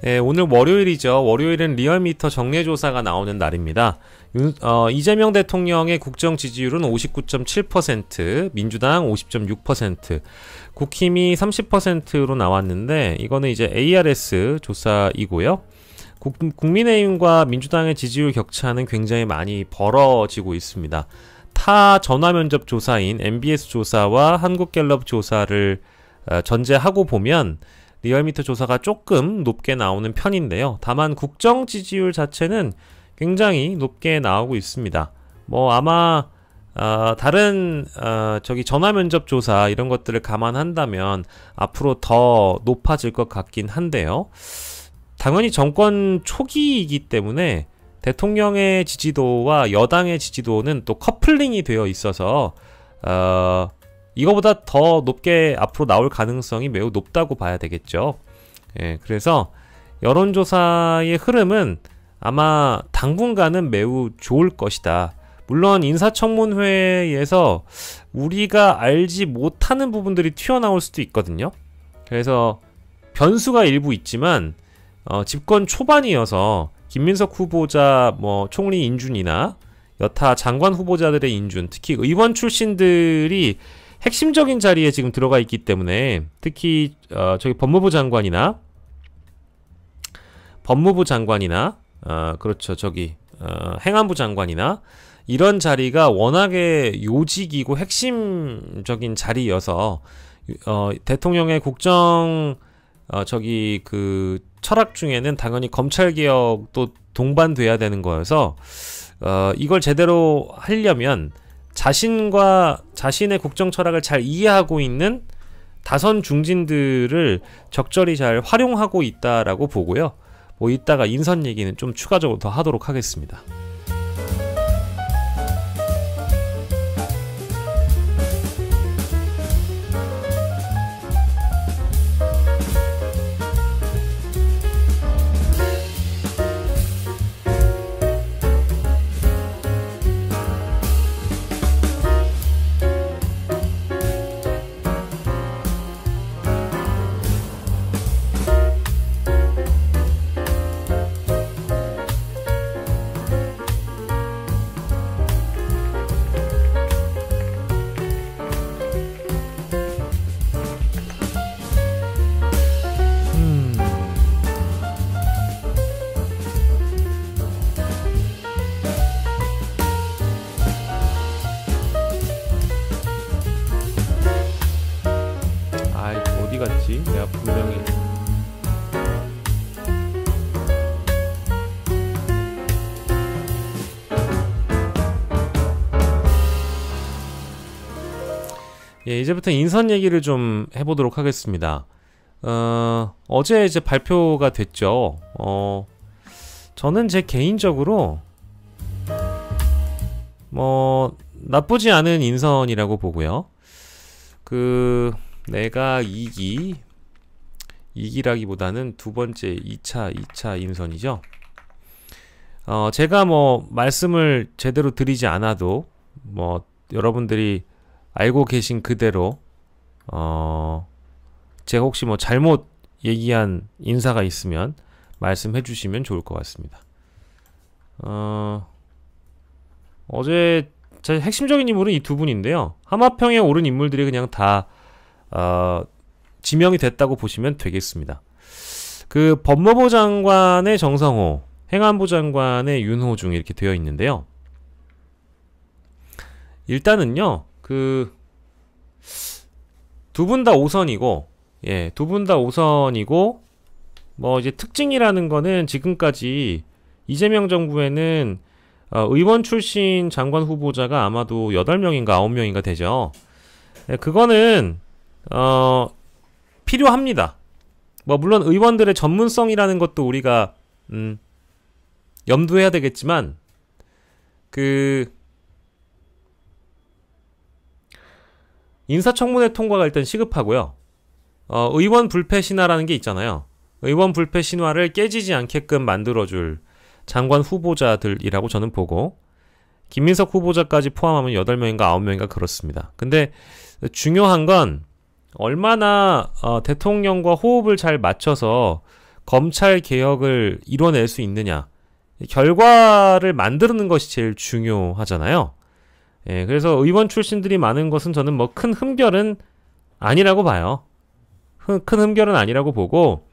네, 오늘 월요일이죠. 월요일은 리얼미터 정례조사가 나오는 날입니다. 이재명 대통령의 국정 지지율은 59.7%, 민주당 50.6%, 국힘이 30%로 나왔는데 이거는 이제 ARS 조사이고요. 국민의힘과 민주당의 지지율 격차는 굉장히 많이 벌어지고 있습니다. 타 전화면접 조사인 MBS 조사와 한국갤럽 조사를 전제하고 보면 리얼미터 조사가 조금 높게 나오는 편인데요. 다만 국정 지지율 자체는 굉장히 높게 나오고 있습니다. 뭐 아마 다른 전화 면접 조사 이런 것들을 감안한다면 앞으로 더 높아질 것 같긴 한데요. 당연히 정권 초기이기 때문에 대통령의 지지도와 여당의 지지도는 또 커플링이 되어 있어서 이거보다 더 높게 앞으로 나올 가능성이 매우 높다고 봐야 되겠죠. 예, 그래서 여론조사의 흐름은 아마 당분간은 매우 좋을 것이다. 물론 인사청문회에서 우리가 알지 못하는 부분들이 튀어나올 수도 있거든요. 그래서 변수가 일부 있지만 집권 초반이어서 김민석 후보자 총리 인준이나 여타 장관 후보자들의 인준, 특히 의원 출신들이 핵심적인 자리에 지금 들어가 있기 때문에 특히 법무부 장관이나 그렇죠, 행안부 장관이나 이런 자리가 워낙에 요직이고 핵심적인 자리여서 대통령의 국정 철학 중에는 당연히 검찰개혁도 동반돼야 되는 거여서 이걸 제대로 하려면 자신과 자신의 국정 철학을 잘 이해하고 있는 다선 중진들을 적절히 잘 활용하고 있다라고 보고요. 뭐 이따가 인선 얘기는 좀 추가적으로 더 하도록 하겠습니다. 어디 갔지? 내가 분명히 이제부터 인선 얘기를 좀 해보도록 하겠습니다. 어제 이제 발표가 됐죠. 저는 제 개인적으로 나쁘지 않은 인선이라고 보고요. 내가 2기라기보다는 두 번째 2차 인선이죠. 제가 말씀을 제대로 드리지 않아도 여러분들이 알고 계신 그대로 제가 혹시 잘못 얘기한 인사가 있으면 말씀해 주시면 좋을 것 같습니다. 어제 제 핵심적인 인물은 이 두 분인데요. 하마평에 오른 인물들이 그냥 다 지명이 됐다고 보시면 되겠습니다. 법무부 장관의 정성호, 행안부 장관의 윤호중 이렇게 되어 있는데요. 일단은요, 두 분 다 5선이고, 두 분 다 5선이고, 이제 특징이라는 거는 지금까지 이재명 정부에는 의원 출신 장관 후보자가 아마도 8명인가 9명인가 되죠. 그거는 필요합니다. 물론 의원들의 전문성이라는 것도 우리가 염두해야 되겠지만 인사청문회 통과가 일단 시급하고요. 의원 불패 신화라는 게 있잖아요. 의원 불패 신화를 깨지지 않게끔 만들어줄 장관 후보자들이라고 저는 보고, 김민석 후보자까지 포함하면 8명인가 9명인가 그렇습니다. 근데 중요한 건 얼마나 대통령과 호흡을 잘 맞춰서 검찰 개혁을 이뤄낼 수 있느냐. 결과를 만드는 것이 제일 중요하잖아요. 예, 그래서 의원 출신들이 많은 것은 저는 뭐 큰 흠결은 아니라고 봐요. 큰 흠결은 아니라고 보고,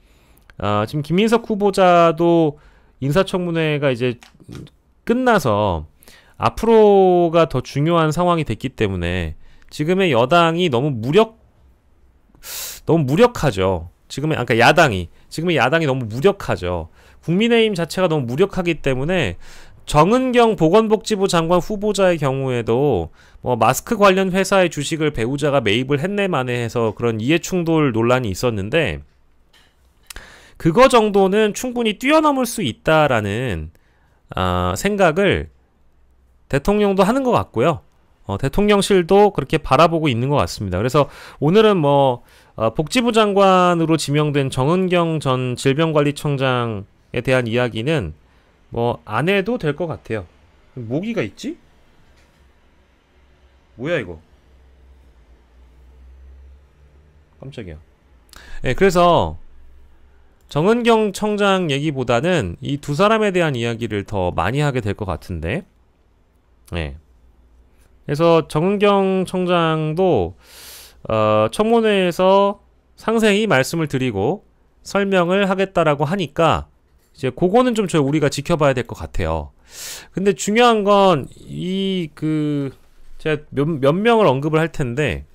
지금 김민석 후보자도 인사청문회가 이제 끝나서 앞으로가 더 중요한 상황이 됐기 때문에 지금의 여당이 너무 무력하죠. 지금의 야당이 너무 무력하죠. 국민의힘 자체가 너무 무력하기 때문에 정은경 보건복지부 장관 후보자의 경우에도 뭐 마스크 관련 회사의 주식을 배우자가 매입을 했네 마네 해서 그런 이해충돌 논란이 있었는데, 그거 정도는 충분히 뛰어넘을 수 있다라는 생각을 대통령도 하는 것 같고요. 대통령실도 그렇게 바라보고 있는 것 같습니다. 그래서 오늘은 복지부 장관으로 지명된 정은경 전 질병관리청장에 대한 이야기는 안 해도 될 것 같아요. 모기가 있지? 뭐야 이거? 깜짝이야. 네, 그래서 정은경 청장 얘기보다는 이 두 사람에 대한 이야기를 더 많이 하게 될 것 같은데, 네. 그래서 정은경 청장도 청문회에서 상세히 말씀을 드리고 설명을 하겠다라고 하니까 이제 그거는 좀 우리가 지켜봐야 될 것 같아요. 근데 중요한 건 제가 몇 명을 언급을 할 텐데,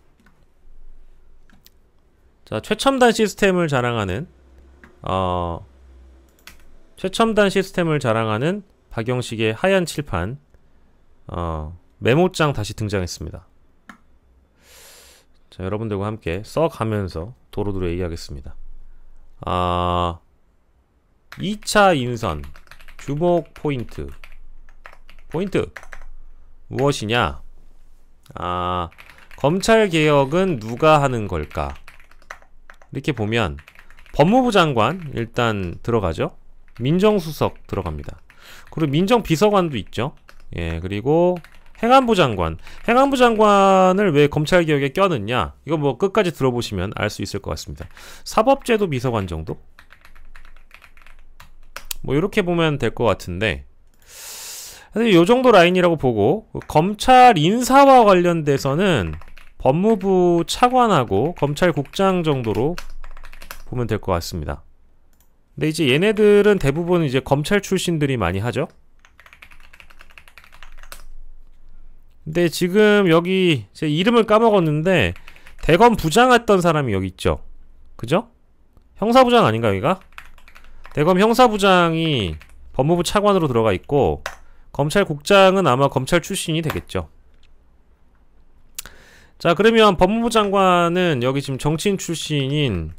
자, 최첨단 시스템을 자랑하는 박영식의 하얀 칠판 메모장 다시 등장했습니다. 자, 여러분들과 함께 써가면서 도로도로 얘기하겠습니다. 2차 인선 주목 포인트 무엇이냐? 검찰 개혁은 누가 하는 걸까? 이렇게 보면 법무부 장관 일단 들어가죠. 민정수석 들어갑니다. 그리고 민정비서관도 있죠. 예, 그리고 행안부 장관을 왜 검찰 개혁에 껴넣냐? 이거 끝까지 들어보시면 알 수 있을 것 같습니다. 사법제도 비서관 정도? 이렇게 보면 될 것 같은데, 요 정도 라인이라고 보고, 검찰 인사와 관련돼서는 법무부 차관하고 검찰국장 정도로 보면 될 것 같습니다. 근데 이제 얘네들은 대부분 이제 검찰 출신들이 많이 하죠. 근데 지금 여기 제 이름을 까먹었는데 대검 부장 했던 사람이 여기 있죠. 그죠? 형사부장 아닌가 여기가? 대검 형사부장이 법무부 차관으로 들어가 있고, 검찰국장은 아마 검찰 출신이 되겠죠. 자, 그러면 법무부 장관은 여기 지금 정치인 출신인,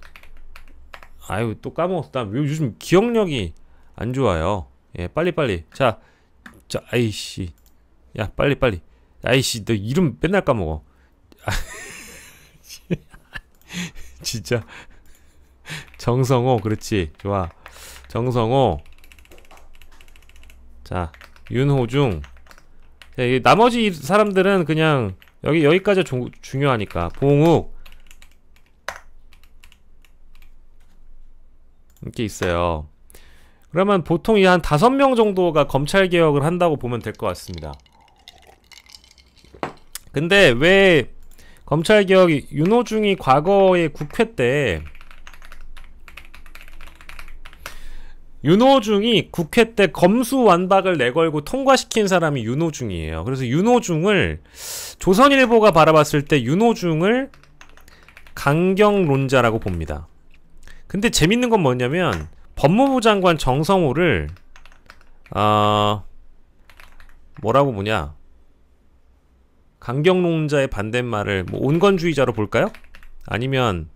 또 까먹었어. 나 요즘 기억력이 안 좋아요. 예, 빨리빨리. 자, 아이씨. 야, 빨리빨리. 아이씨, 너 이름 맨날 까먹어. 진짜. 정성호, 그렇지. 좋아. 정성호. 자, 윤호중. 자, 나머지 사람들은 그냥 여기까지 중요하니까. 봉욱. 이렇게 있어요. 그러면 보통 한 5명 정도가 검찰개혁을 한다고 보면 될 것 같습니다. 근데 왜 검찰개혁이, 윤호중이 과거에 국회 때 검수완박을 내걸고 통과시킨 사람이 윤호중이에요. 그래서 윤호중을, 조선일보가 바라봤을 때 윤호중을 강경론자라고 봅니다. 근데 재밌는 건 뭐냐면 법무부 장관 정성호를 뭐라고 보냐, 강경론자의 반대말을 온건주의자로 볼까요? 아니면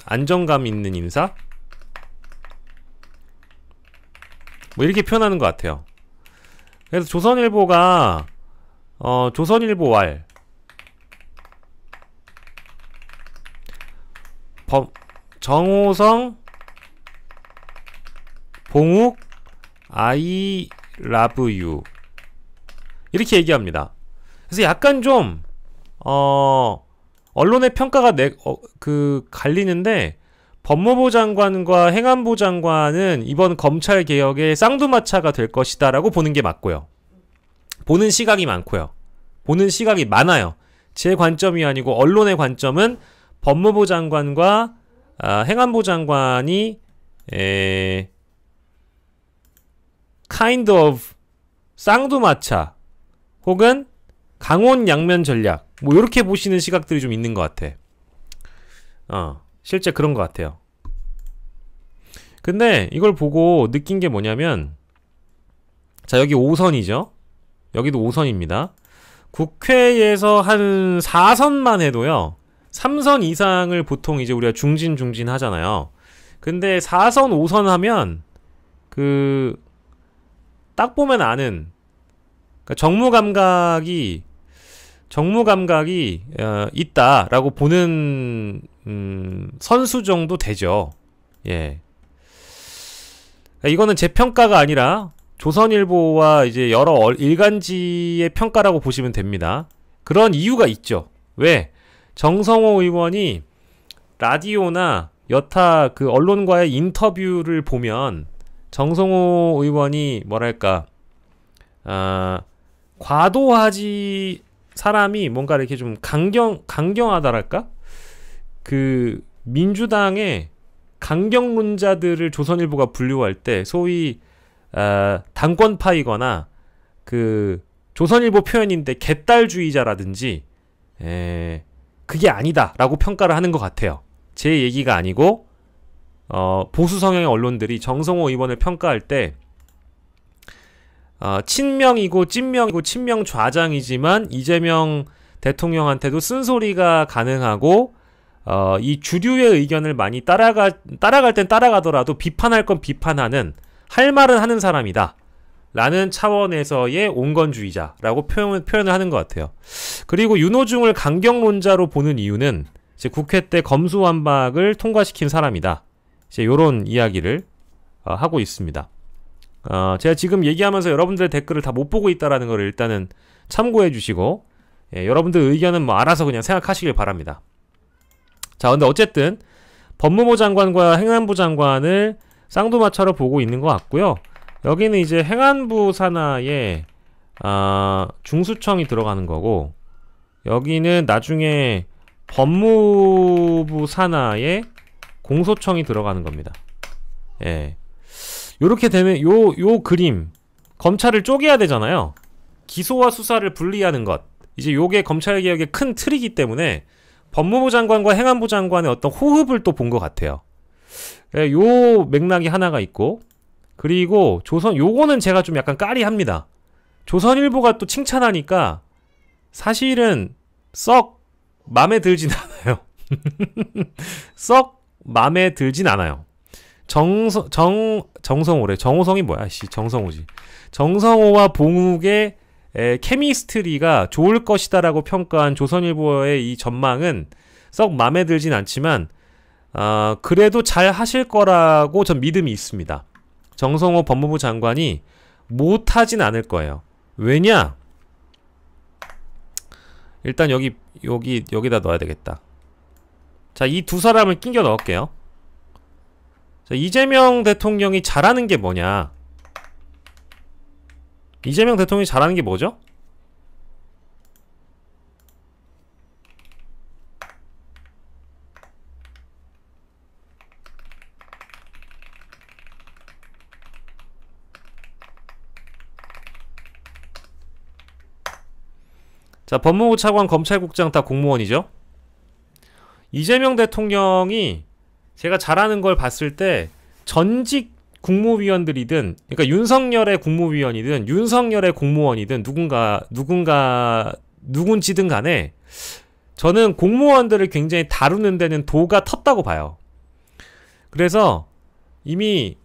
안정감 있는 인사? 이렇게 표현하는 것 같아요. 그래서 조선일보가 조선일보왈 정호성, 봉욱, I love you 이렇게 얘기합니다. 그래서 약간 좀 언론의 평가가 갈리는데, 법무부 장관과 행안부 장관은 이번 검찰 개혁의 쌍두마차가 될 것이다라고 보는 게 맞고요. 보는 시각이 많고요. 보는 시각이 많아요. 제 관점이 아니고 언론의 관점은 법무부 장관과 행안부 장관이 kind of 쌍두마차 혹은 강원 양면 전략 뭐 이렇게 보시는 시각들이 좀 있는 것 같아. 실제 그런 것 같아요. 근데 이걸 보고 느낀 게 뭐냐면, 자, 여기 5선이죠. 여기도 5선입니다. 국회에서 한 4선만 해도요, 3선 이상을 보통 이제 우리가 중진 하잖아요. 근데 4선, 5선 하면 딱 보면 아는, 그러니까 정무 감각이 있다라고 보는 선수 정도 되죠. 예. 이거는 제 평가가 아니라 조선일보와 이제 여러 일간지의 평가라고 보시면 됩니다. 그런 이유가 있죠. 왜? 정성호 의원이 라디오나 여타 그 언론과의 인터뷰를 보면 정성호 의원이 뭐랄까 과도하지 사람이 뭔가 이렇게 좀 강경하다랄까? 그 민주당의 강경론자들을 조선일보가 분류할 때 소위 당권파이거나 그 조선일보 표현인데 개딸주의자라든지 그게 아니다라고 평가를 하는 것 같아요. 제 얘기가 아니고 보수 성향의 언론들이 정성호 의원을 평가할 때 친명이고 찐명이고 친명 좌장이지만 이재명 대통령한테도 쓴소리가 가능하고 이 주류의 의견을 많이 따라갈 땐 따라가더라도 비판할 건 비판하는, 할 말은 하는 사람이다 라는 차원에서의 온건주의자라고 표현을 하는 것 같아요. 그리고 윤호중을 강경론자로 보는 이유는 이제 국회 때 검수완박을 통과시킨 사람이다, 이제 요런 이야기를 하고 있습니다. 제가 지금 얘기하면서 여러분들의 댓글을 다 못 보고 있다라는 걸 일단은 참고해 주시고, 여러분들 의견은 뭐 알아서 그냥 생각하시길 바랍니다. 자, 근데 어쨌든 법무부 장관과 행안부 장관을 쌍두마차로 보고 있는 것 같고요. 여기는 이제 행안부 산하에 중수청이 들어가는 거고, 여기는 나중에 법무부 산하에 공소청이 들어가는 겁니다. 예. 요렇게 되면 요 그림, 검찰을 쪼개야 되잖아요. 기소와 수사를 분리하는 것, 이제 요게 검찰개혁의 큰 틀이기 때문에 법무부 장관과 행안부 장관의 어떤 호흡을 또 본 것 같아요. 예, 요 맥락이 하나가 있고, 그리고 요거는 제가 좀 약간 까리합니다. 조선일보가 또 칭찬하니까 사실은 썩 맘에 들진 않아요. 썩 맘에 들진 않아요. 정성호래. 정호성이 뭐야? 정성호지. 정성호와 봉욱의 케미스트리가 좋을 것이다라고 평가한 조선일보의 이 전망은 썩 맘에 들진 않지만 그래도 잘 하실 거라고 전 믿음이 있습니다. 정성호 법무부 장관이 못하진 않을 거예요. 왜냐? 일단 여기다 넣어야 되겠다. 자, 이 두 사람을 끼겨 넣을게요. 자, 이재명 대통령이 잘하는 게 뭐냐? 이재명 대통령이 잘하는 게 뭐죠? 자, 법무부 차관, 검찰국장 다 공무원이죠? 이재명 대통령이 제가 잘하는 걸 봤을 때 전직 국무위원들이든, 그러니까 윤석열의 국무위원이든 윤석열의 공무원이든 누군지든 간에 저는 공무원들을 굉장히 다루는 데는 도가 텄다고 봐요. 그래서 이미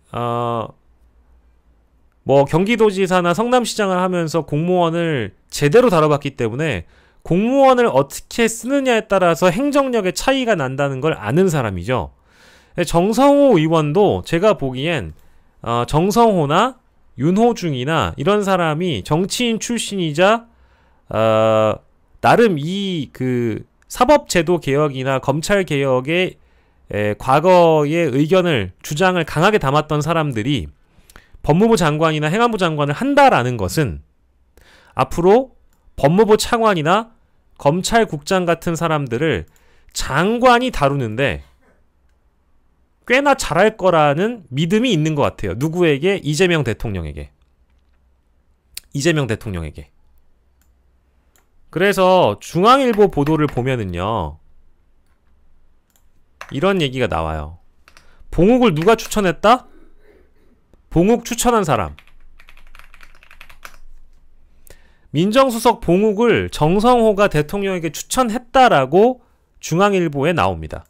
뭐 경기도지사나 성남시장을 하면서 공무원을 제대로 다뤄봤기 때문에 공무원을 어떻게 쓰느냐에 따라서 행정력의 차이가 난다는 걸 아는 사람이죠. 정성호 의원도 제가 보기엔 정성호나 윤호중이나 이런 사람이 정치인 출신이자 나름 이 그 사법제도 개혁이나 검찰 개혁에 과거의 의견을 주장을 강하게 담았던 사람들이 법무부 장관이나 행안부 장관을 한다라는 것은 앞으로 법무부 차관이나 검찰국장 같은 사람들을 장관이 다루는데 꽤나 잘할 거라는 믿음이 있는 것 같아요. 누구에게? 이재명 대통령에게. 이재명 대통령에게. 그래서 중앙일보 보도를 보면은요, 이런 얘기가 나와요. 봉욱을 누가 추천했다? 봉욱 추천한 사람. 민정수석 봉욱을 정성호가 대통령에게 추천했다라고 중앙일보에 나옵니다.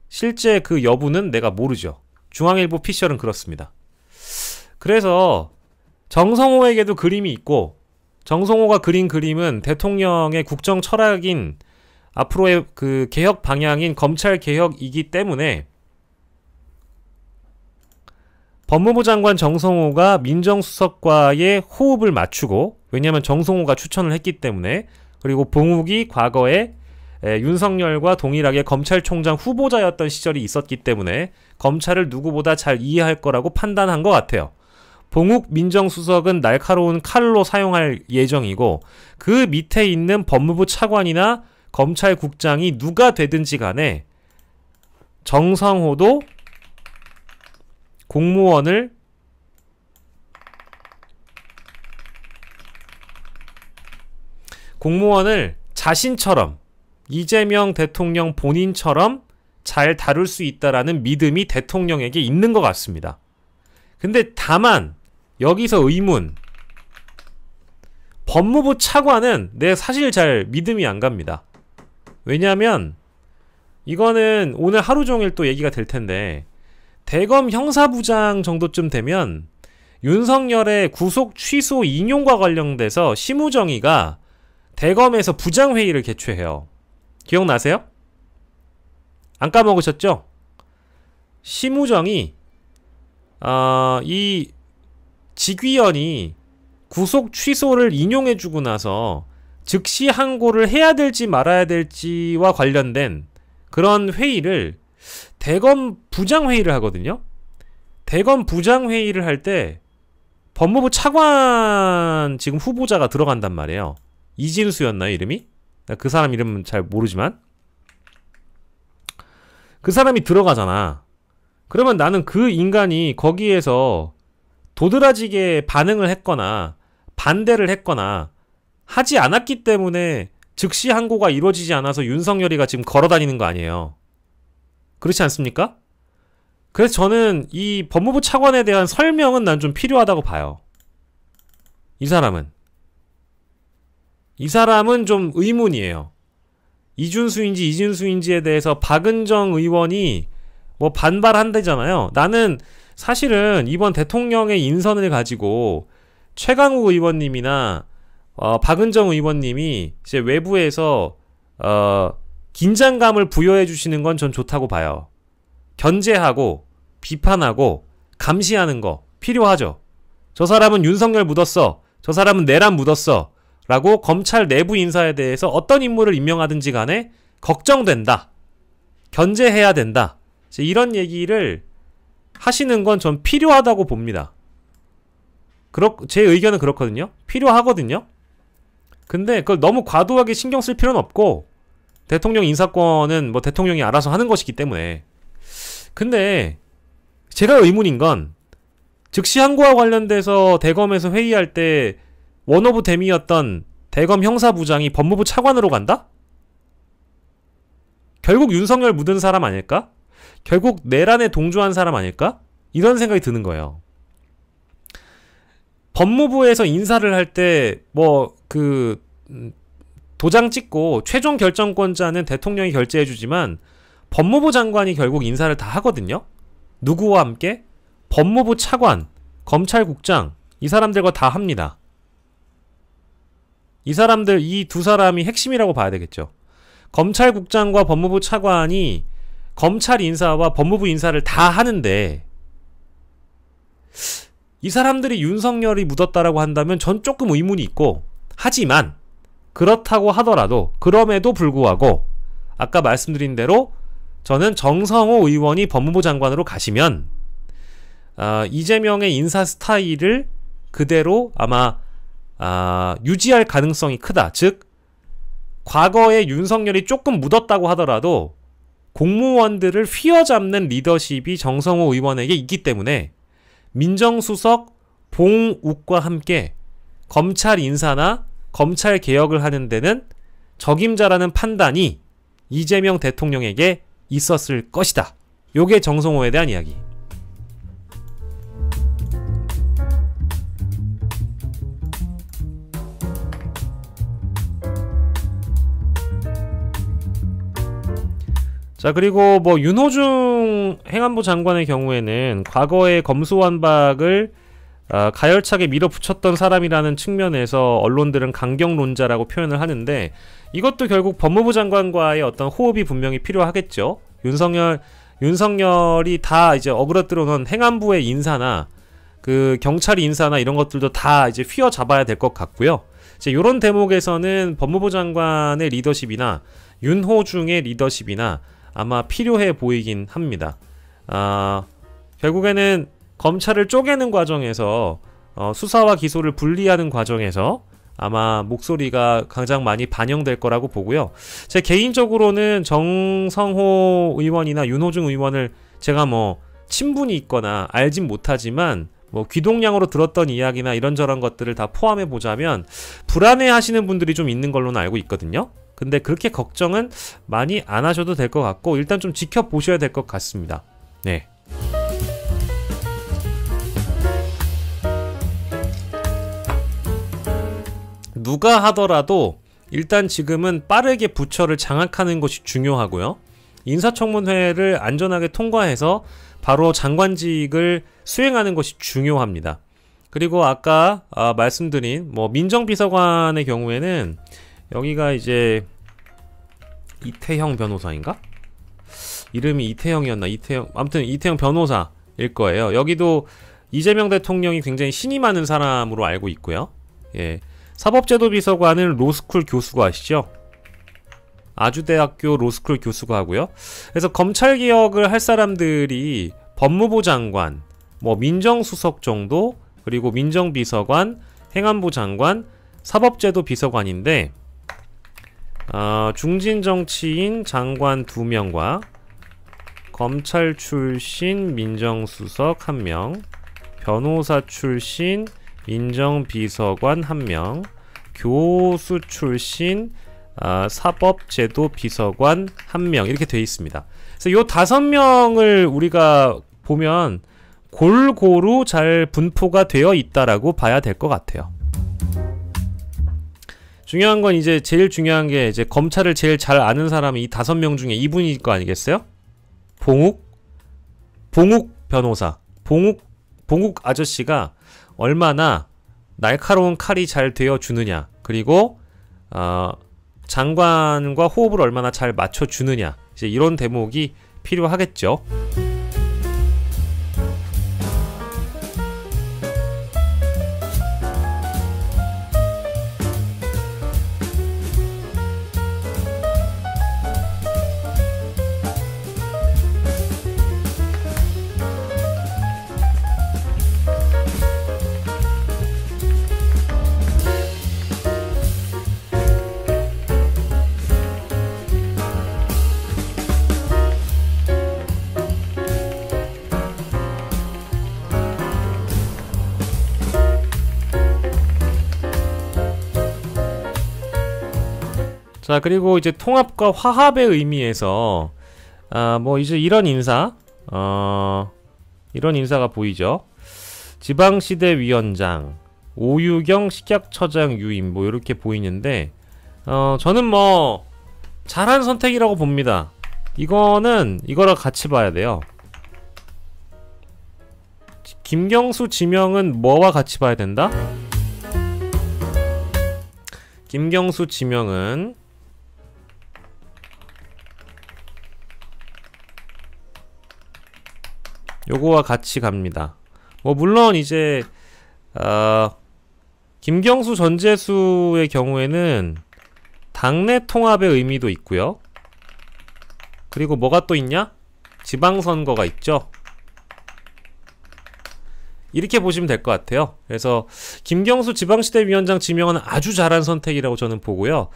실제 그 여부는 내가 모르죠. 중앙일보 피셜은 그렇습니다. 그래서 정성호에게도 그림이 있고, 정성호가 그린 그림은 대통령의 국정 철학인 앞으로의 그 개혁 방향인 검찰 개혁이기 때문에 법무부 장관 정성호가 민정수석과의 호흡을 맞추고, 왜냐하면 정성호가 추천을 했기 때문에, 그리고 봉욱이 과거에 윤석열과 동일하게 검찰총장 후보자였던 시절이 있었기 때문에 검찰을 누구보다 잘 이해할 거라고 판단한 것 같아요. 봉욱 민정수석은 날카로운 칼로 사용할 예정이고, 그 밑에 있는 법무부 차관이나 검찰국장이 누가 되든지 간에 정성호도 공무원을 자신처럼, 이재명 대통령 본인처럼 잘 다룰 수 있다라는 믿음이 대통령에게 있는 것 같습니다. 근데 다만 여기서 의문, 법무부 차관은 내 사실 잘 믿음이 안 갑니다. 왜냐하면 이거는 오늘 하루 종일 또 얘기가 될 텐데, 대검 형사부장 정도쯤 되면 윤석열의 구속 취소 인용과 관련돼서 심우정의가 대검에서 부장회의를 개최해요. 기억나세요? 안 까먹으셨죠? 심우정이 이 직위원이 구속 취소를 인용해주고 나서 즉시 항고를 해야 될지 말아야 될지와 관련된 그런 회의를 대검 부장회의를 하거든요. 대검 부장회의를 할 때 법무부 차관 지금 후보자가 들어간단 말이에요. 이진수였나요, 이름이? 그 사람 이름은 잘 모르지만 그 사람이 들어가잖아. 그러면 나는 그 인간이 거기에서 도드라지게 반응을 했거나 반대를 했거나 하지 않았기 때문에 즉시 항고가 이루어지지 않아서 윤석열이가 지금 걸어다니는 거 아니에요. 그렇지 않습니까? 그래서 저는 이 법무부 차관에 대한 설명은 난 좀 필요하다고 봐요. 이 사람은 좀 의문이에요. 이준수인지 이진수인지에 대해서 박은정 의원이 뭐 반발한다잖아요. 나는 사실은 이번 대통령의 인선을 가지고 최강욱 의원님이나 박은정 의원님이 이제 외부에서 긴장감을 부여해 주시는 건 전 좋다고 봐요. 견제하고 비판하고 감시하는 거 필요하죠. 저 사람은 윤석열 묻었어, 저 사람은 내란 묻었어 라고 검찰 내부 인사에 대해서 어떤 인물을 임명하든지 간에 걱정된다, 견제해야 된다, 이런 얘기를 하시는 건 전 필요하다고 봅니다. 제 의견은 그렇거든요. 필요하거든요. 근데 그걸 너무 과도하게 신경 쓸 필요는 없고, 대통령 인사권은 뭐 대통령이 알아서 하는 것이기 때문에. 근데 제가 의문인 건, 즉시 항고와 관련돼서 대검에서 회의할 때 원 오브 댐이었던 대검 형사부장이 법무부 차관으로 간다? 결국 윤석열 묻은 사람 아닐까? 결국 내란에 동조한 사람 아닐까? 이런 생각이 드는 거예요. 법무부에서 인사를 할 때 도장 찍고 최종 결정권자는 대통령이 결재해주지만 법무부 장관이 결국 인사를 다 하거든요. 누구와 함께? 법무부 차관, 검찰국장, 이 사람들과 다 합니다. 이 두 사람이 핵심이라고 봐야 되겠죠. 검찰국장과 법무부 차관이 검찰 인사와 법무부 인사를 다 하는데, 이 사람들이 윤석열이 묻었다라고 한다면 전 조금 의문이 있고, 하지만 그렇다고 하더라도, 그럼에도 불구하고 아까 말씀드린 대로 저는 정성호 의원이 법무부 장관으로 가시면 이재명의 인사 스타일을 그대로 아마 유지할 가능성이 크다. 즉 과거에 윤석열이 조금 묻었다고 하더라도 공무원들을 휘어잡는 리더십이 정성호 의원에게 있기 때문에 민정수석 봉욱과 함께 검찰 인사나 검찰 개혁을 하는 데는 적임자라는 판단이 이재명 대통령에게 있었을 것이다. 요게 정성호에 대한 이야기. 자, 그리고 뭐 윤호중 행안부 장관의 경우에는 과거에 검수완박을 가열차게 밀어붙였던 사람이라는 측면에서 언론들은 강경론자라고 표현을 하는데, 이것도 결국 법무부 장관과의 어떤 호흡이 분명히 필요하겠죠. 윤석열이 다 이제 어그러뜨려 놓은 행안부의 인사나 그 경찰 인사나 이런 것들도 다 이제 휘어잡아야 될 것 같고요. 이제 이런 대목에서는 법무부 장관의 리더십이나 윤호중의 리더십이나 아마 필요해 보이긴 합니다. 결국에는 검찰을 쪼개는 과정에서 수사와 기소를 분리하는 과정에서 아마 목소리가 가장 많이 반영될 거라고 보고요. 제 개인적으로는 정성호 의원이나 윤호중 의원을 제가 뭐 친분이 있거나 알진 못하지만 뭐 귀동냥으로 들었던 이야기나 이런저런 것들을 다 포함해 보자면 불안해 하시는 분들이 좀 있는 걸로는 알고 있거든요. 근데 그렇게 걱정은 많이 안 하셔도 될 것 같고 일단 좀 지켜보셔야 될 것 같습니다. 네. 누가 하더라도 일단 지금은 빠르게 부처를 장악하는 것이 중요하고요. 인사청문회를 안전하게 통과해서 바로 장관직을 수행하는 것이 중요합니다. 그리고 아까 말씀드린 뭐 민정비서관의 경우에는 여기가 이제 이태형 변호사인가? 이름이 이태형이었나? 아무튼 이태형 변호사일 거예요. 여기도 이재명 대통령이 굉장히 신이 많은 사람으로 알고 있고요. 예. 사법제도비서관은 로스쿨 교수가 하시죠. 아주대학교 로스쿨 교수가 하고요. 그래서 검찰개혁을 할 사람들이 법무부 장관, 뭐 민정수석 정도, 그리고 민정비서관, 행안부 장관, 사법제도비서관인데 중진정치인 장관 2명과 검찰 출신 민정수석 1명, 변호사 출신 민정비서관 1명, 교수 출신 사법제도비서관 1명 이렇게 되어 있습니다. 그래서 요 5명을 우리가 보면 골고루 잘 분포가 되어 있다라고 봐야 될 것 같아요. 중요한 건 이제 제일 중요한 게 이제 검찰을 제일 잘 아는 사람이 이 5명 중에 이분일 거 아니겠어요? 봉욱 변호사, 봉욱 아저씨가 얼마나 날카로운 칼이 잘 되어 주느냐, 그리고 장관과 호흡을 얼마나 잘 맞춰 주느냐, 이제 이런 대목이 필요하겠죠. 자, 그리고 이제 통합과 화합의 의미에서 뭐 이제 이런 인사가 보이죠. 지방시대위원장, 오유경 식약처장 유임, 뭐 이렇게 보이는데 저는 뭐 잘한 선택이라고 봅니다. 이거랑 같이 봐야 돼요. 김경수 지명은 뭐와 같이 봐야 된다? 김경수 지명은 요거와 같이 갑니다. 뭐 물론 이제 김경수 전재수의 경우에는 당내 통합의 의미도 있고요. 그리고 뭐가 또 있냐? 지방선거가 있죠. 이렇게 보시면 될 것 같아요. 그래서 김경수 지방시대위원장 지명은 아주 잘한 선택이라고 저는 보고요.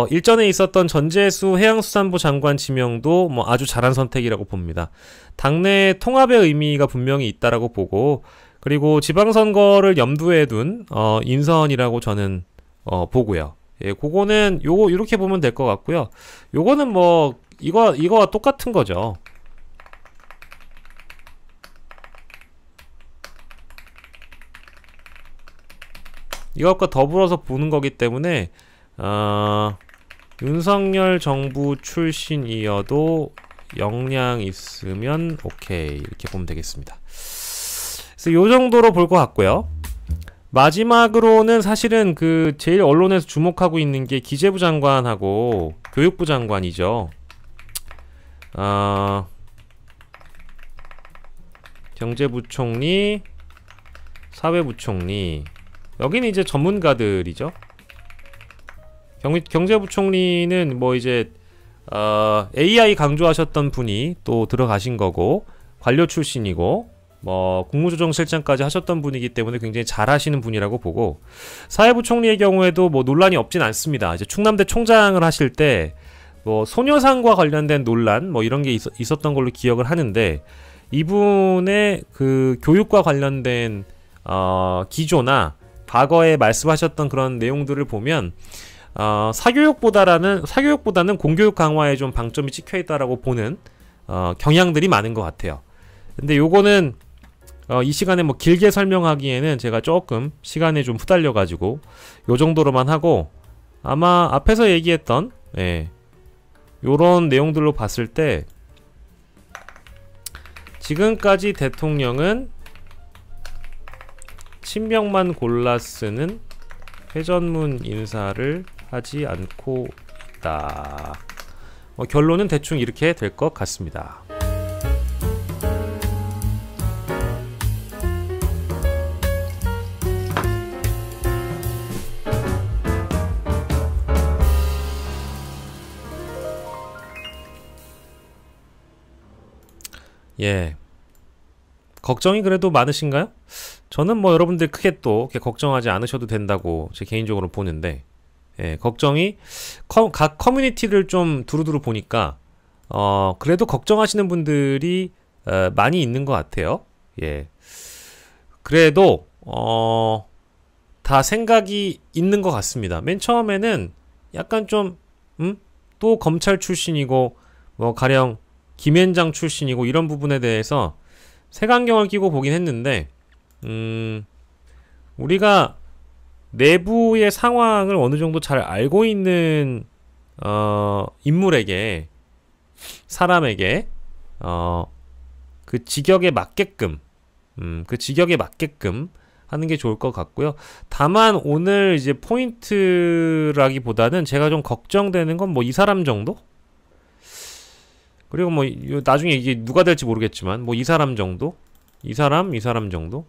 일전에 있었던 전재수 해양수산부 장관 지명도 뭐 아주 잘한 선택이라고 봅니다. 당내 통합의 의미가 분명히 있다라고 보고, 그리고 지방선거를 염두에 둔 인선이라고 저는 보고요. 예, 그거는 요렇게 보면 될 것 같고요. 요거는 뭐 이거와 똑같은 거죠. 이것과 더불어서 보는 거기 때문에 윤석열 정부 출신이어도 역량 있으면 오케이, 이렇게 보면 되겠습니다. 그래서 요 정도로 볼 것 같고요. 마지막으로는 사실은 그 제일 언론에서 주목하고 있는 게 기재부 장관하고 교육부 장관이죠. 경제부총리, 사회부총리, 여기는 이제 전문가들이죠. 경제부총리는 뭐 이제 AI 강조하셨던 분이 또 들어가신 거고, 관료 출신이고, 뭐 국무조정실장까지 하셨던 분이기 때문에 굉장히 잘하시는 분이라고 보고, 사회부총리의 경우에도 뭐 논란이 없진 않습니다. 이제 충남대 총장을 하실 때 뭐 소녀상과 관련된 논란 뭐 이런 게 있었던 걸로 기억을 하는데, 이분의 그 교육과 관련된 기조나 과거에 말씀하셨던 그런 내용들을 보면 사교육보다는 공교육 강화에 좀 방점이 찍혀 있다라고 보는 경향들이 많은 것 같아요. 근데 요거는 이 시간에 뭐 길게 설명하기에는 제가 조금 시간에 좀 후달려 가지고 요 정도로만 하고, 아마 앞에서 얘기했던 요런 내용들로 봤을 때 지금까지 대통령은 친명만 골라 쓰는 회전문 인사를 하지 않고 있다. 결론은 대충 이렇게 될 것 같습니다. 예. 걱정이 그래도 많으신가요? 저는 뭐 여러분들 크게 또 이렇게 걱정하지 않으셔도 된다고 제 개인적으로 보는데, 예, 걱정이 각 커뮤니티를 좀 두루두루 보니까 그래도 걱정하시는 분들이 많이 있는 것 같아요. 예. 그래도 다 생각이 있는 것 같습니다. 맨 처음에는 약간 좀 또 검찰 출신이고 뭐 가령 김현장 출신이고 이런 부분에 대해서 색안경을 끼고 보긴 했는데, 우리가 내부의 상황을 어느 정도 잘 알고 있는 인물에게, 사람에게 그 직역에 맞게끔 하는 게 좋을 것 같고요. 다만 오늘 이제 포인트라기보다는 제가 좀 걱정되는 건 뭐 이 사람 정도? 그리고 뭐 나중에 이게 누가 될지 모르겠지만 뭐 이 사람 정도? 이 사람 정도?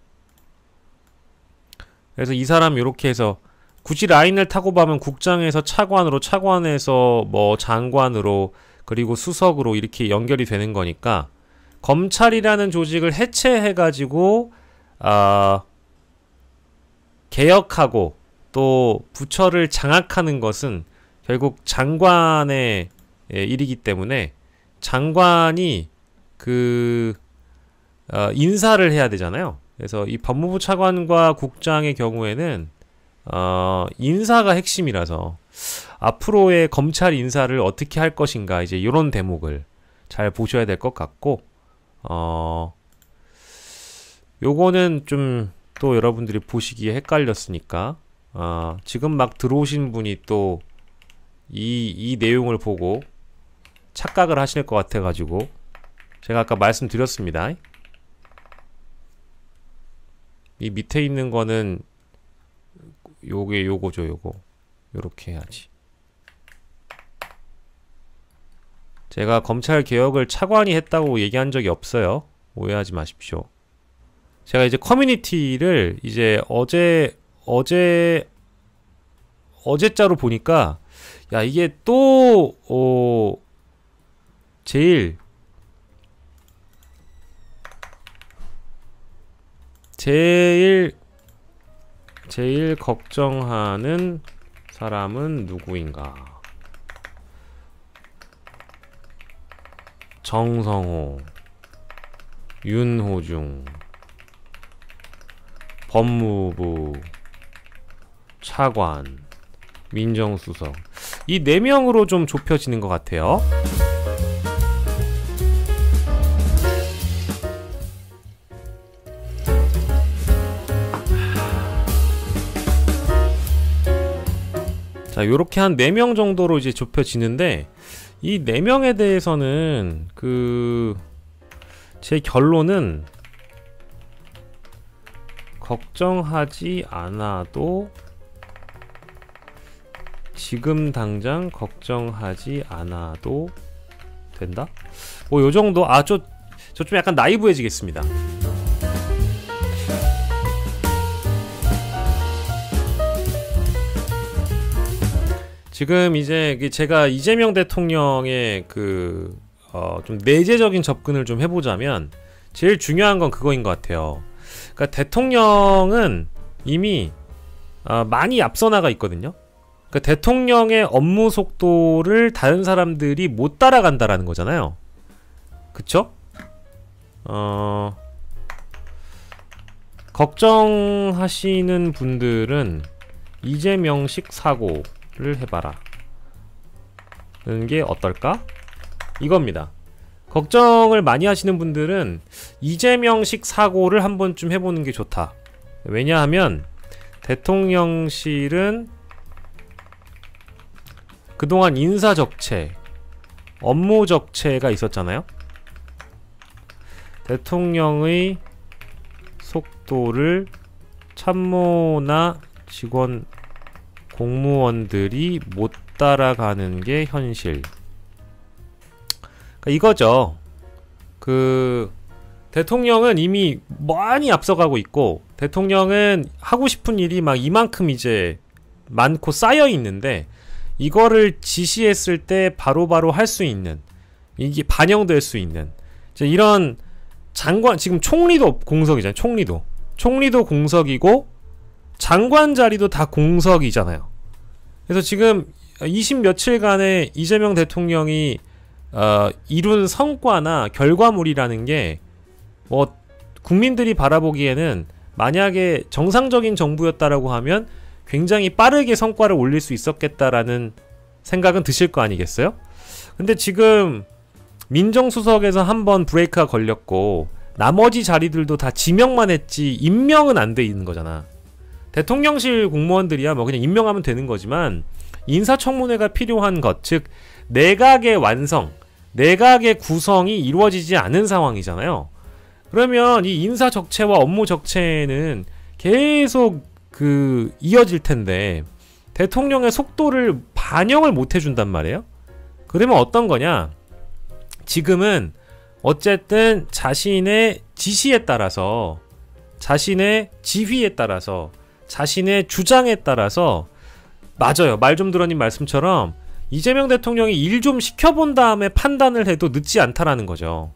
그래서 이 사람 요렇게 해서 굳이 라인을 타고 가면 국장에서 차관으로, 차관에서 뭐 장관으로, 그리고 수석으로 이렇게 연결이 되는 거니까, 검찰이라는 조직을 해체해가지고 개혁하고 또 부처를 장악하는 것은 결국 장관의 일이기 때문에, 장관이 인사를 해야 되잖아요. 그래서 이 법무부 차관과 국장의 경우에는 인사가 핵심이라서 앞으로의 검찰 인사를 어떻게 할 것인가, 이제 이런 대목을 잘 보셔야 될 것 같고, 요거는 좀 또 여러분들이 보시기에 헷갈렸으니까 지금 막 들어오신 분이 또 이 내용을 보고 착각을 하실 것 같아가지고 제가 아까 말씀드렸습니다. 이 밑에 있는 거는 요거죠. 요렇게 해야지. 제가 검찰 개혁을 차관이 했다고 얘기한 적이 없어요. 오해하지 마십시오. 제가 이제 커뮤니티를 이제 어제자로 보니까, 야, 이게 또 제일 걱정하는 사람은 누구인가? 정성호, 윤호중, 법무부 차관, 민정수석. 이 4명으로 좀 좁혀지는 것 같아요. 자, 요렇게 한 4명 정도로 이제 좁혀지는데, 이 4명에 대해서는 제 결론은 걱정하지 않아도, 지금 당장 걱정하지 않아도 된다? 뭐 요정도. 저 좀 약간 나이브해지겠습니다. 지금 이제 제가 이재명 대통령의 좀 내재적인 접근을 좀 해보자면, 제일 중요한 건 그거인 것 같아요. 그러니까 대통령은 이미 많이 앞서 나가 있거든요. 그러니까 대통령의 업무 속도를 다른 사람들이 못 따라간다라는 거잖아요. 그쵸? 걱정하시는 분들은 이재명식 사고를 해봐라 는 게 어떨까? 이겁니다. 걱정을 많이 하시는 분들은 이재명식 사고를 한 번쯤 해보는 게 좋다. 왜냐하면 대통령실은 그동안 인사적체, 업무적체가 있었잖아요. 대통령의 속도를 참모나 직원, 공무원들이 못 따라가는 게 현실. 그러니까 이거죠. 대통령은 이미 많이 앞서가고 있고, 대통령은 하고 싶은 일이 막 이만큼 이제 많고 쌓여 있는데, 이거를 지시했을 때 바로바로 할 수 있는, 이게 반영될 수 있는 이제 이런 장관, 지금 총리도 공석이잖아요. 총리도 공석이고 장관 자리도 다 공석이잖아요. 그래서 지금 20 며칠간의 이재명 대통령이 이룬 성과나 결과물이라는 게 뭐 국민들이 바라보기에는 만약에 정상적인 정부였다라고 하면 굉장히 빠르게 성과를 올릴 수 있었겠다라는 생각은 드실 거 아니겠어요? 근데 지금 민정수석에서 한번 브레이크가 걸렸고, 나머지 자리들도 다 지명만 했지 임명은 안 돼 있는 거잖아. 대통령실 공무원들이야 뭐 그냥 임명하면 되는 거지만, 인사청문회가 필요한 것, 즉 내각의 완성, 내각의 구성이 이루어지지 않은 상황이잖아요. 그러면 이 인사적체와 업무적체는 계속 이어질 텐데, 대통령의 속도를 반영을 못 해준단 말이에요. 그러면 어떤 거냐? 지금은 어쨌든 자신의 지시에 따라서, 자신의 지휘에 따라서, 자신의 주장에 따라서, 맞아요. 말 좀 들어님 말씀처럼 이재명 대통령이 일 좀 시켜본 다음에 판단을 해도 늦지 않다라는 거죠.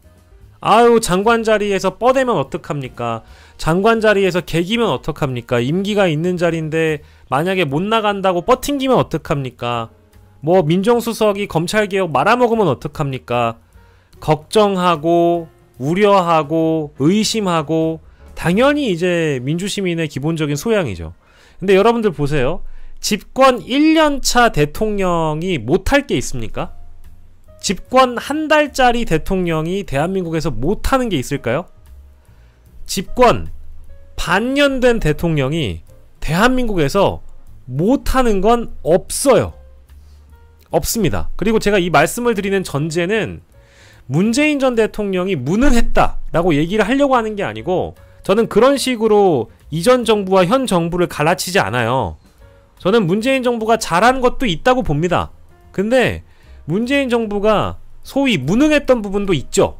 아유, 장관 자리에서 뻗대면 어떡합니까? 장관 자리에서 개기면 어떡합니까? 임기가 있는 자리인데 만약에 못 나간다고 뻗팅기면 어떡합니까? 뭐 민정수석이 검찰개혁 말아먹으면 어떡합니까? 걱정하고 우려하고 의심하고, 당연히 이제 민주시민의 기본적인 소양이죠. 근데 여러분들 보세요. 집권 1년차 대통령이 못할 게 있습니까? 집권 한 달짜리 대통령이 대한민국에서 못하는 게 있을까요? 집권 반년 된 대통령이 대한민국에서 못하는 건 없어요. 없습니다. 그리고 제가 이 말씀을 드리는 전제는 문재인 전 대통령이 무능했다라고 얘기를 하려고 하는 게 아니고, 저는 그런 식으로 이전 정부와 현 정부를 갈라치지 않아요. 저는 문재인 정부가 잘한 것도 있다고 봅니다. 근데 문재인 정부가 소위 무능했던 부분도 있죠.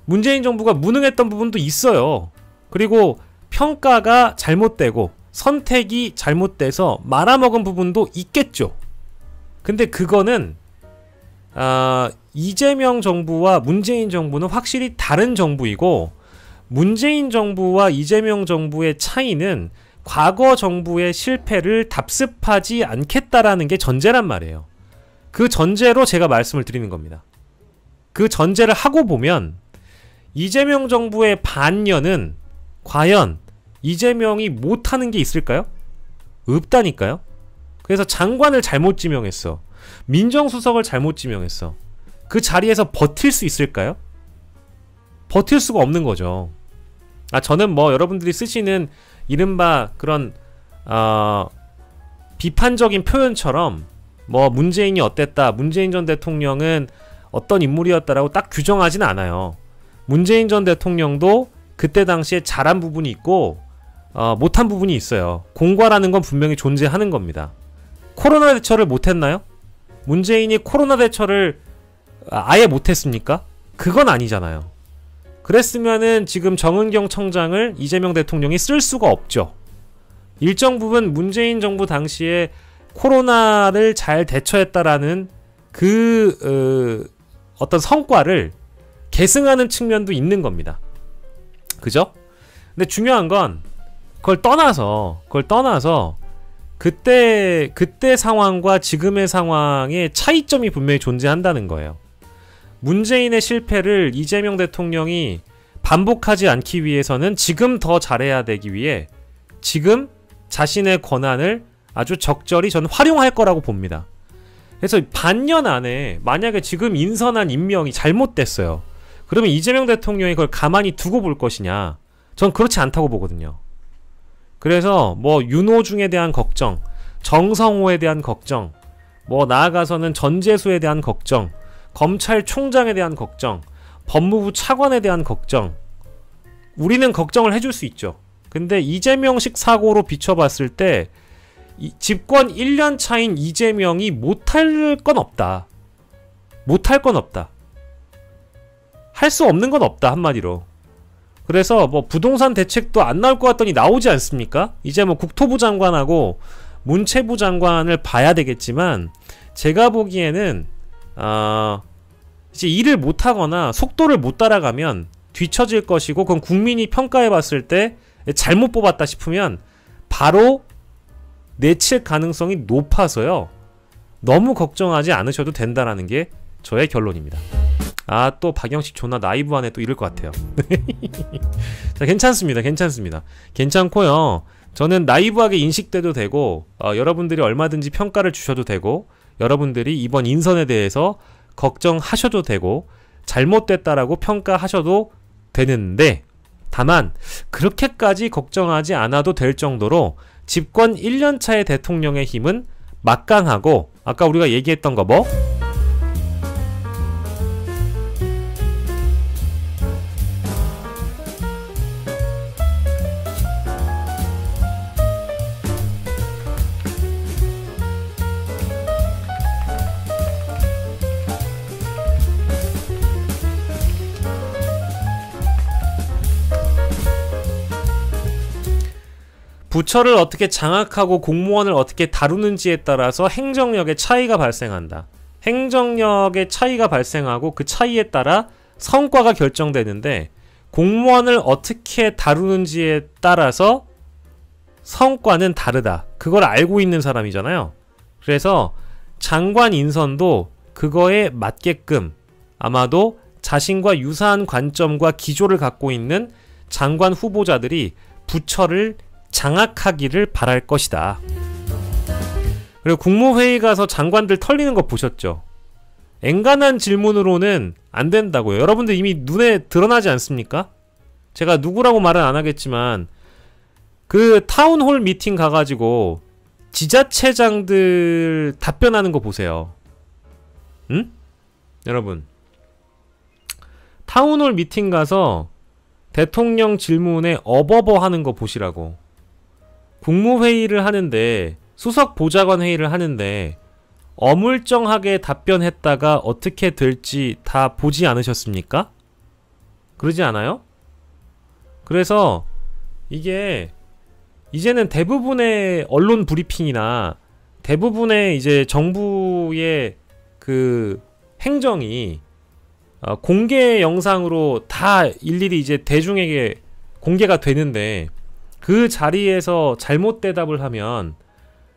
문재인 정부가 무능했던 부분도 있어요. 그리고 평가가 잘못되고 선택이 잘못돼서 말아먹은 부분도 있겠죠. 근데 그거는 이재명 정부와 문재인 정부는 확실히 다른 정부이고, 문재인 정부와 이재명 정부의 차이는 과거 정부의 실패를 답습하지 않겠다라는 게 전제란 말이에요. 그 전제로 제가 말씀을 드리는 겁니다. 그 전제를 하고 보면 이재명 정부의 반년은 과연 이재명이 못하는 게 있을까요? 없다니까요. 그래서 장관을 잘못 지명했어. 민정수석을 잘못 지명했어. 그 자리에서 버틸 수 있을까요? 버틸 수가 없는 거죠. 저는 뭐 여러분들이 쓰시는 이른바 그런 비판적인 표현처럼 뭐 문재인이 어땠다, 문재인 전 대통령은 어떤 인물이었다라고 딱 규정하진 않아요. 문재인 전 대통령도 그때 당시에 잘한 부분이 있고 못한 부분이 있어요. 공과라는 건 분명히 존재하는 겁니다. 코로나 대처를 못했나요? 문재인이 코로나 대처를 아예 못했습니까? 그건 아니잖아요. 그랬으면은 지금 정은경 청장을 이재명 대통령이 쓸 수가 없죠. 일정 부분 문재인 정부 당시에 코로나를 잘 대처했다라는 어떤 성과를 계승하는 측면도 있는 겁니다. 그죠? 근데 중요한 건 그걸 떠나서 그때 상황과 지금의 상황의 차이점이 분명히 존재한다는 거예요. 문재인의 실패를 이재명 대통령이 반복하지 않기 위해서는 지금 더 잘해야 되기 위해 지금 자신의 권한을 아주 적절히 저는 활용할 거라고 봅니다. 그래서 반년 안에 만약에 지금 인선한 임명이 잘못됐어요. 그러면 이재명 대통령이 그걸 가만히 두고 볼 것이냐? 전 그렇지 않다고 보거든요. 그래서 뭐 윤호중에 대한 걱정, 정성호에 대한 걱정, 뭐 나아가서는 전재수에 대한 걱정, 검찰총장에 대한 걱정, 법무부 차관에 대한 걱정, 우리는 걱정을 해줄 수 있죠. 근데 이재명식 사고로 비춰봤을 때 집권 1년 차인 이재명이 못할 건 없다. 못할 건 없다. 할 수 없는 건 없다, 한마디로. 그래서 뭐 부동산 대책도 안 나올 것 같더니 나오지 않습니까? 이제 뭐 국토부 장관하고 문체부 장관을 봐야 되겠지만 제가 보기에는 이제 일을 못하거나 속도를 못 따라가면 뒤처질 것이고, 그건 국민이 평가해봤을 때 잘못 뽑았다 싶으면 바로 내칠 가능성이 높아서요. 너무 걱정하지 않으셔도 된다라는 게 저의 결론입니다. 또 박영식 존나 나이브하네 또 이럴 것 같아요. 자, 괜찮습니다. 괜찮고요. 저는 나이브하게 인식돼도 되고 여러분들이 얼마든지 평가를 주셔도 되고, 여러분들이 이번 인선에 대해서 걱정하셔도 되고 잘못됐다라고 평가하셔도 되는데, 다만 그렇게까지 걱정하지 않아도 될 정도로 집권 1년차의 대통령의 힘은 막강하고, 아까 우리가 얘기했던 거 뭐? 부처를 어떻게 장악하고 공무원을 어떻게 다루는지에 따라서 행정력의 차이가 발생한다. 행정력의 차이가 발생하고 그 차이에 따라 성과가 결정되는데, 공무원을 어떻게 다루는지에 따라서 성과는 다르다. 그걸 알고 있는 사람이잖아요. 그래서 장관 인선도 그거에 맞게끔 아마도 자신과 유사한 관점과 기조를 갖고 있는 장관 후보자들이 부처를 장악하기를 바랄 것이다. 그리고 국무회의 가서 장관들 털리는 거 보셨죠? 앵간한 질문으로는 안 된다고요. 여러분들 이미 눈에 드러나지 않습니까? 제가 누구라고 말은 안 하겠지만 그 타운홀 미팅 가가지고 지자체장들 답변하는 거 보세요. 응? 여러분, 타운홀 미팅 가서 대통령 질문에 어버버 하는 거 보시라고. 국무회의를 하는데, 수석 보좌관 회의를 하는데 어물쩡하게 답변했다가 어떻게 될지 다 보지 않으셨습니까? 그러지 않아요? 그래서 이게 이제는 대부분의 언론 브리핑이나 대부분의 이제 정부의 그 행정이 공개 영상으로 다 일일이 이제 대중에게 공개가 되는데 그 자리에서 잘못 대답을 하면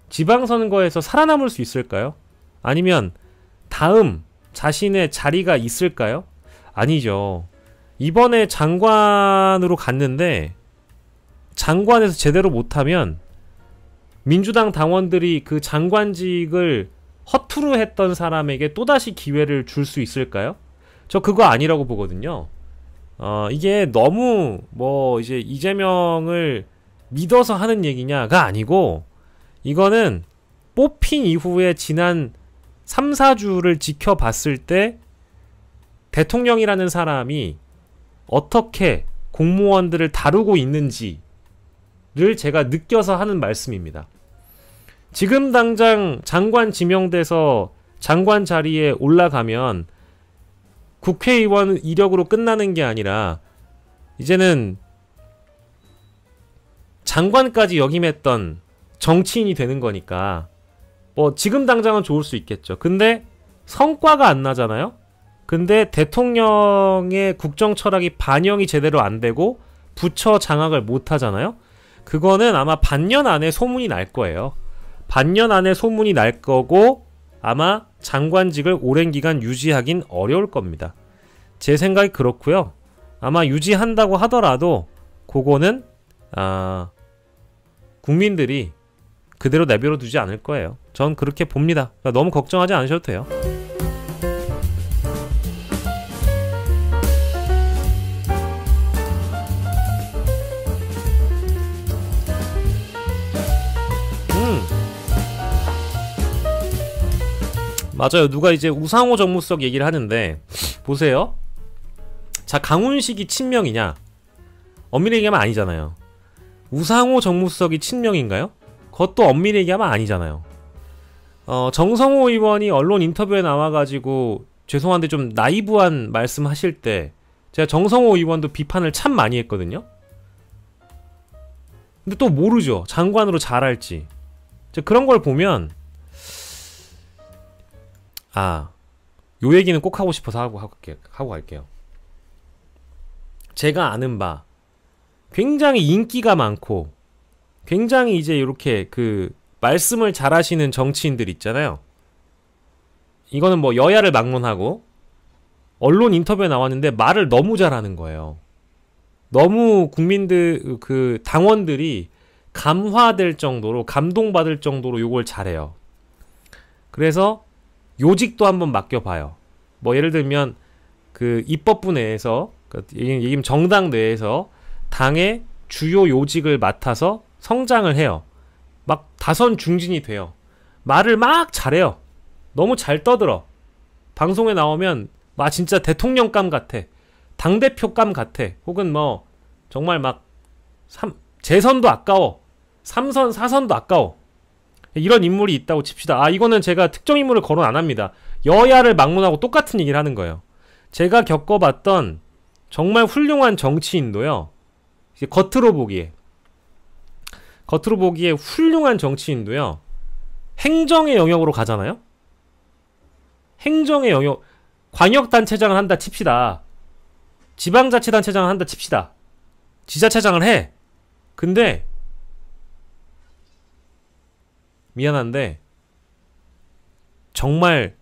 지방선거에서 살아남을 수 있을까요? 아니면 다음 자신의 자리가 있을까요? 아니죠. 이번에 장관으로 갔는데 장관에서 제대로 못하면 민주당 당원들이 그 장관직을 허투루 했던 사람에게 또다시 기회를 줄 수 있을까요? 저 그거 아니라고 보거든요. 이게 너무 뭐 이제 이재명을 믿어서 하는 얘기냐가 아니고 이거는 뽑힌 이후에 지난 3, 4주를 지켜봤을 때 대통령이라는 사람이 어떻게 공무원들을 다루고 있는지를 제가 느껴서 하는 말씀입니다. 지금 당장 장관 지명돼서 장관 자리에 올라가면 국회의원 이력으로 끝나는 게 아니라 이제는 장관까지 역임했던 정치인이 되는 거니까 뭐 지금 당장은 좋을 수 있겠죠. 근데 성과가 안 나잖아요. 근데 대통령의 국정 철학이 반영이 제대로 안 되고 부처 장악을 못 하잖아요. 그거는 아마 반년 안에 소문이 날 거예요. 반년 안에 소문이 날 거고 아마 장관직을 오랜 기간 유지하긴 어려울 겁니다. 제 생각이 그렇고요. 아마 유지한다고 하더라도 그거는 국민들이 그대로 내버려 두지 않을 거예요. 전 그렇게 봅니다. 그러니까 너무 걱정하지 않으셔도 돼요. 맞아요. 누가 이제 우상호 정무수석 얘기를 하는데 보세요. 자, 강훈식이 친명이냐? 엄밀히 얘기하면 아니잖아요. 우상호 정무수석이 친명인가요? 그것도 엄밀히 얘기하면 아니잖아요. 정성호 의원이 언론 인터뷰에 나와가지고 죄송한데 좀 나이브한 말씀 하실 때 제가 정성호 의원도 비판을 참 많이 했거든요. 근데 또 모르죠. 장관으로 잘할지. 그런 걸 보면 요 얘기는 꼭 하고 싶어서 하고 갈게요. 제가 아는 바 굉장히 인기가 많고 굉장히 이제 이렇게 그 말씀을 잘하시는 정치인들 있잖아요. 이거는 뭐 여야를 막론하고 언론 인터뷰에 나왔는데 말을 너무 잘하는 거예요. 너무 국민들 그 당원들이 감화될 정도로 감동받을 정도로 요걸 잘해요. 그래서 요직도 한번 맡겨봐요. 뭐 예를 들면 그 입법부 내에서 얘기면 정당 내에서 당의 주요 요직을 맡아서 성장을 해요. 막 다선 중진이 돼요. 말을 막 잘해요. 너무 잘 떠들어. 방송에 나오면 진짜 대통령감 같아. 당대표감 같아. 혹은 뭐 정말 막 재선도 아까워. 3선, 4선도 아까워. 이런 인물이 있다고 칩시다. 이거는 제가 특정 인물을 거론 안 합니다. 여야를 막론하고 똑같은 얘기를 하는 거예요. 제가 겪어봤던 정말 훌륭한 정치인도요. 이제 겉으로 보기에 훌륭한 정치인도요. 행정의 영역으로 가잖아요. 행정의 영역, 광역단체장을 한다 칩시다. 지방자치단체장을 한다 칩시다. 지자체장을 해. 근데 미안한데 정말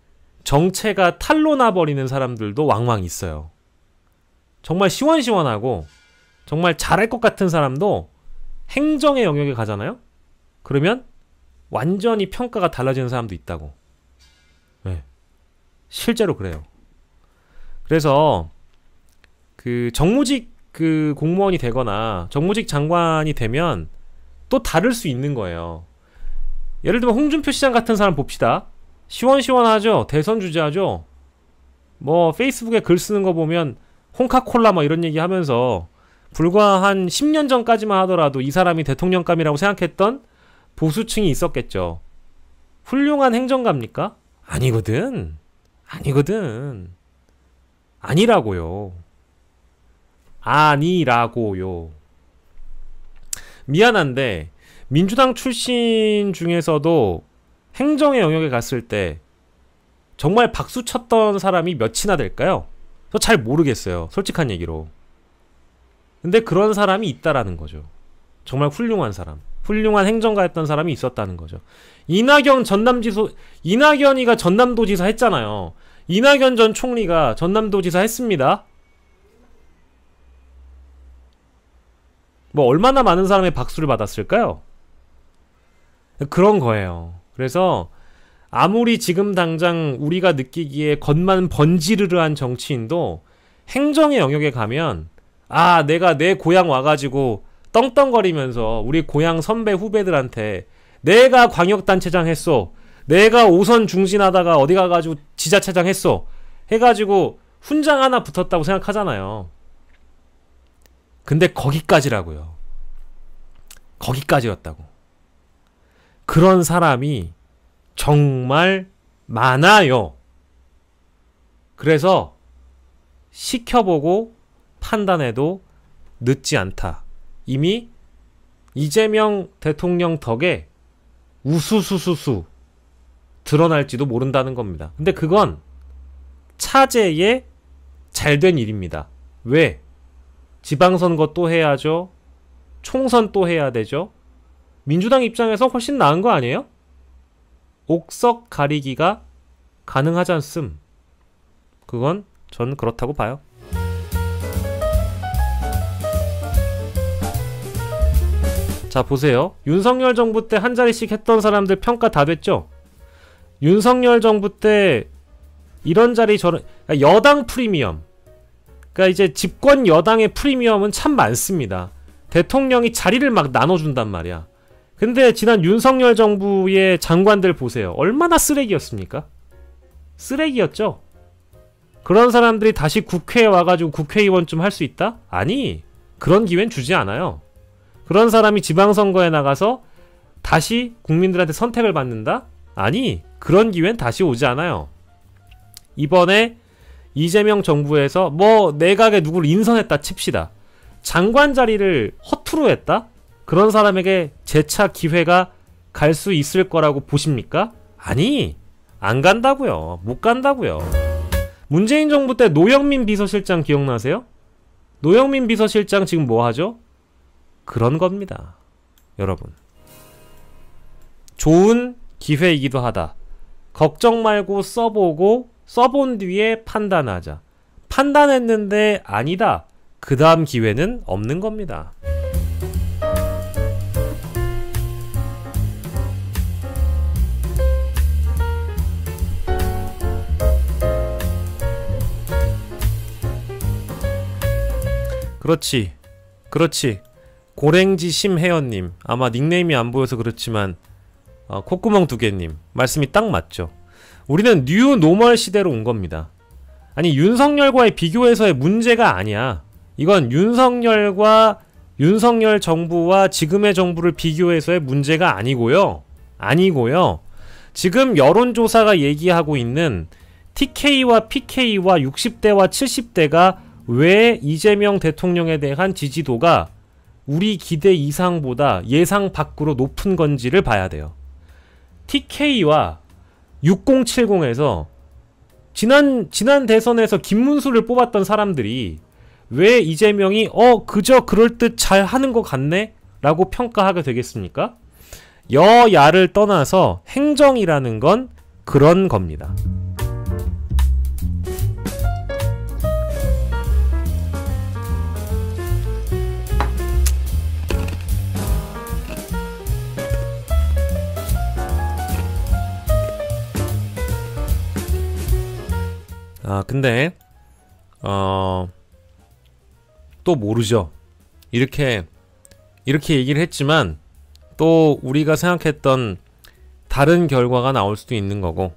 정체가 탈로 나버리는 사람들도 왕왕 있어요. 정말 시원시원하고 정말 잘할 것 같은 사람도 행정의 영역에 가잖아요. 그러면 완전히 평가가 달라지는 사람도 있다고. 네. 실제로 그래요. 그래서 그 정무직 그 공무원이 되거나 정무직 장관이 되면 또 다를 수 있는 거예요. 예를 들면 홍준표 시장 같은 사람 봅시다. 시원시원하죠. 대선 주재하죠. 뭐 페이스북에 글 쓰는 거 보면 홍카콜라 뭐 이런 얘기 하면서 불과 한 10년 전까지만 하더라도 이 사람이 대통령감이라고 생각했던 보수층이 있었겠죠. 훌륭한 행정가입니까? 아니거든. 아니라고요. 미안한데 민주당 출신 중에서도 행정의 영역에 갔을 때 정말 박수 쳤던 사람이 몇이나 될까요? 저 잘 모르겠어요. 솔직한 얘기로. 근데 그런 사람이 있다라는 거죠. 정말 훌륭한 사람. 훌륭한 행정가였던 사람이 있었다는 거죠. 이낙연이가 전남도지사 했잖아요. 이낙연 전 총리가 전남도지사 했습니다. 뭐 얼마나 많은 사람의 박수를 받았을까요? 그런 거예요. 그래서 아무리 지금 당장 우리가 느끼기에 겉만 번지르르한 정치인도 행정의 영역에 가면 내가 내 고향 와가지고 떵떵거리면서 우리 고향 선배 후배들한테 내가 광역단체장 했어, 내가 오선 중진하다가 어디 가가지고 지자체장 했어 해가지고 훈장 하나 붙었다고 생각하잖아요. 근데 거기까지라고요. 거기까지였다고. 그런 사람이 정말 많아요. 그래서 시켜보고 판단해도 늦지 않다. 이미 이재명 대통령 덕에 우수수수수 드러날지도 모른다는 겁니다. 근데 그건 차제에 잘된 일입니다. 왜? 지방선거 또 해야죠. 총선 또 해야 되죠. 민주당 입장에서 훨씬 나은 거 아니에요? 옥석 가리기가 가능하지 않음. 그건 전 그렇다고 봐요. 자, 보세요. 윤석열 정부 때 한 자리씩 했던 사람들 평가 다 됐죠? 윤석열 정부 때 이런 자리 저런, 여당 프리미엄, 그러니까 이제 집권 여당의 프리미엄은 참 많습니다. 대통령이 자리를 막 나눠준단 말이야. 근데 지난 윤석열 정부의 장관들 보세요. 얼마나 쓰레기였습니까? 쓰레기였죠? 그런 사람들이 다시 국회에 와가지고 국회의원 좀 할 수 있다? 아니, 그런 기회는 주지 않아요. 그런 사람이 지방선거에 나가서 다시 국민들한테 선택을 받는다? 아니, 그런 기회는 다시 오지 않아요. 이번에 이재명 정부에서 뭐 내각에 누구를 인선했다 칩시다. 장관 자리를 허투루 했다? 그런 사람에게 재차 기회가 갈 수 있을 거라고 보십니까? 아니, 안 간다고요. 못 간다고요. 문재인 정부 때 노영민 비서실장 기억나세요? 노영민 비서실장 지금 뭐 하죠? 그런 겁니다. 여러분. 좋은 기회이기도 하다. 걱정 말고 써보고 써본 뒤에 판단하자. 판단했는데 아니다. 그 다음 기회는 없는 겁니다. 그렇지. 그렇지. 고랭지 심혜연님. 아마 닉네임이 안 보여서 그렇지만 콧구멍 2개님. 말씀이 딱 맞죠. 우리는 뉴 노멀 시대로 온 겁니다. 아니, 윤석열과의 비교해서의 문제가 아니야. 이건 윤석열과 윤석열 정부와 지금의 정부를 비교해서의 문제가 아니고요. 지금 여론조사가 얘기하고 있는 TK와 PK와 60대와 70대가 왜 이재명 대통령에 대한 지지도가 우리 기대 이상보다 예상 밖으로 높은 건지를 봐야 돼요. TK와 6070에서 지난 대선에서 김문수를 뽑았던 사람들이 왜 이재명이 그저 그럴듯 잘 하는 것 같네? 라고 평가하게 되겠습니까? 여야를 떠나서 행정이라는 건 그런 겁니다. 근데 또 모르죠. 이렇게 얘기를 했지만 또 우리가 생각했던 다른 결과가 나올 수도 있는 거고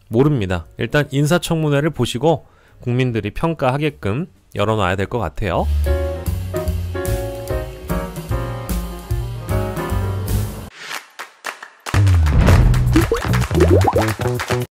모릅니다. 일단 인사청문회를 보시고 국민들이 평가하게끔 열어놔야 될 것 같아요.